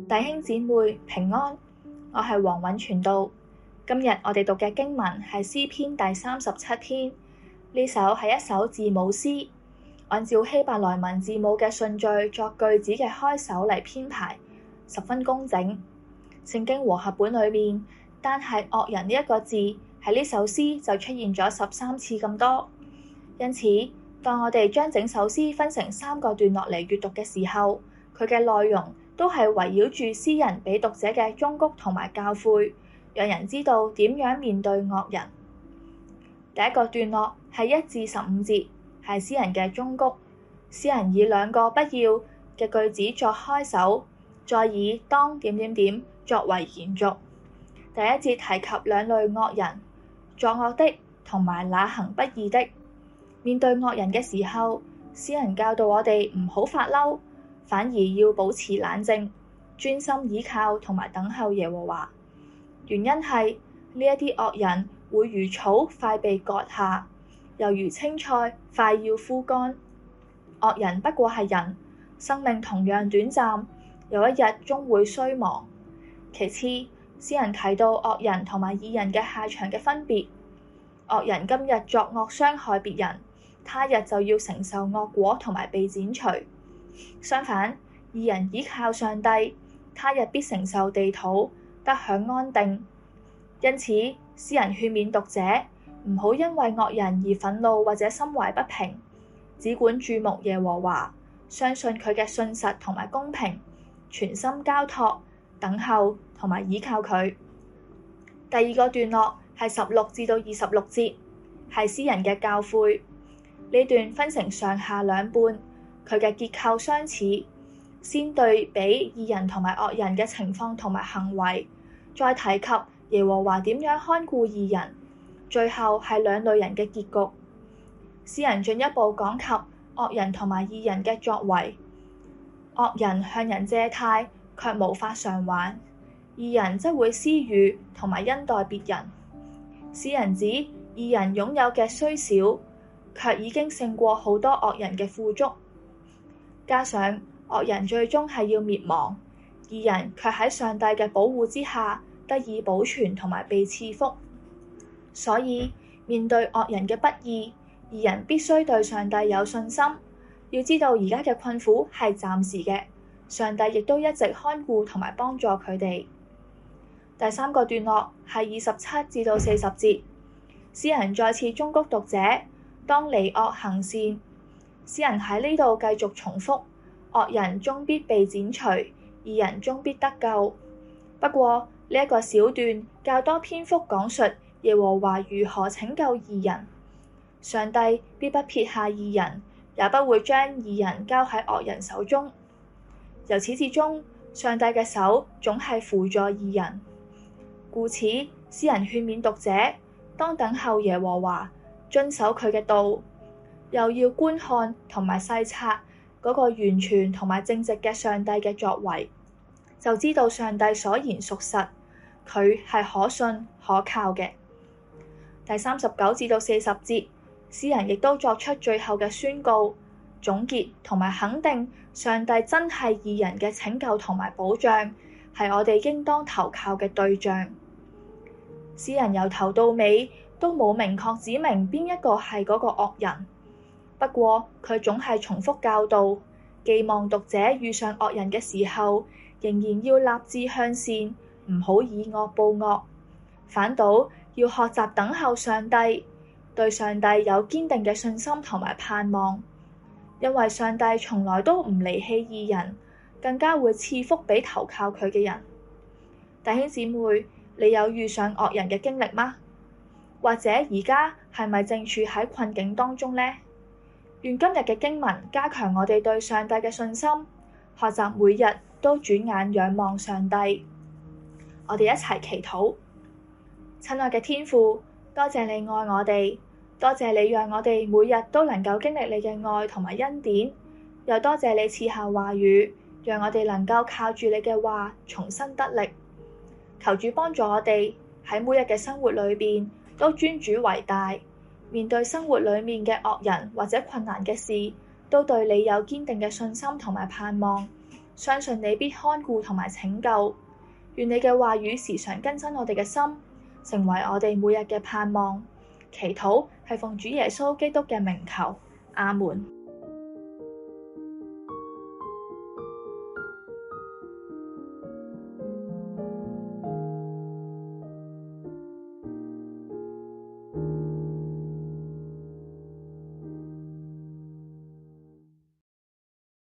弟兄姊妹平安，我係黃允傳道。今日我哋讀嘅經文係詩篇第37篇，呢首係一首字母詩，按照希伯來文字母嘅順序作句子嘅開首嚟編排，十分工整。聖經和合本裏面，單係惡人呢一個字喺呢首詩就出現咗13次咁多。因此，當我哋將整首詩分成3個段落嚟閱讀嘅時候，佢嘅內容都係圍繞住詩人俾讀者嘅忠告同埋教誨，讓人知道點樣面對惡人。第一個段落係1至15節，係詩人嘅忠告。詩人以2個不要嘅句子作開首，再以當點點點作為延續。第一節提及2類惡人，作惡的同埋那行不義的。面對惡人嘅時候，詩人教導我哋唔好發嬲，反而要保持冷靜，專心倚靠同埋等候耶和華。原因係呢一啲惡人會如草快被割下，又如青菜快要枯乾。惡人不過係人，生命同樣短暫，有一日終會衰亡。其次，詩人提到惡人同埋義人嘅下場嘅分別。惡人今日作惡傷害別人，他日就要承受惡果同埋被剪除。相反，義人倚靠上帝，他日必承受地土，得享安定。因此，詩人勸勉讀者唔好因為惡人而憤怒或者心懷不平，只管注目耶和華，相信佢嘅信實同埋公平，全心交託，等候同埋倚靠佢。第二個段落係16至到26節，係詩人嘅教誨。呢段分成上下兩半，佢嘅結構相似，先對比義人同埋惡人嘅情況同埋行為，再提及耶和華點樣看顧義人，最後係2類人嘅結局。詩人進一步講及惡人同埋義人嘅作為。惡人向人借貸，卻無法償還；義人則會施予同埋恩待別人。詩人指義人擁有嘅雖少，卻已經勝過好多惡人嘅富足。加上惡人最終係要滅亡，義人卻喺上帝嘅保護之下得以保存同埋被賜福。所以面對惡人嘅不義，義人必須對上帝有信心，要知道而家嘅困苦係暫時嘅，上帝亦都一直看顧同埋幫助佢哋。第3個段落係27至到40節，詩人再次忠告讀者當離惡行善。詩人喺呢度繼續重複，惡人終必被剪除，義人終必得救。不過呢一個小段較多篇幅講述耶和華如何拯救義人，上帝必不撇下義人，也不會將義人交喺惡人手中。由始至終，上帝嘅手總係輔助義人，故此詩人勸勉讀者當等候耶和華，遵守佢嘅道，又要觀看同埋細察嗰個完全同埋正直嘅上帝嘅作為，就知道上帝所言屬實，佢係可信可靠嘅。第39至到40節，詩人亦都作出最後嘅宣告、總結同埋肯定，上帝真係義人嘅拯救同埋保障，係我哋應當投靠嘅對象。詩人由頭到尾都冇明確指明邊一個係嗰個惡人，不過佢總係重複教導，寄望讀者遇上惡人嘅時候，仍然要立志向善，唔好以惡報惡，反倒要學習等候上帝，對上帝有堅定嘅信心同埋盼望，因為上帝從來都唔離棄義人，更加會賜福俾投靠佢嘅人。弟兄姊妹，你有遇上惡人嘅經歷嗎？或者而家係咪正處喺困境當中呢？願今日嘅經文加強我哋對上帝嘅信心，學習每日都轉眼仰望上帝。我哋一齊祈禱。親愛嘅天父，多謝你愛我哋，多謝你讓我哋每日都能夠經歷你嘅愛同埋恩典，又多謝你賜下話語，讓我哋能夠靠住你嘅話重新得力。求主幫助我哋喺每日嘅生活裏邊都尊主為大，面對生活裏面嘅惡人或者困難嘅事，都對你有堅定嘅信心同埋盼望，相信你必看顧同埋拯救。願你嘅話語時常更新我哋嘅心，成為我哋每日嘅盼望。祈禱係奉主耶穌基督嘅名求，阿門。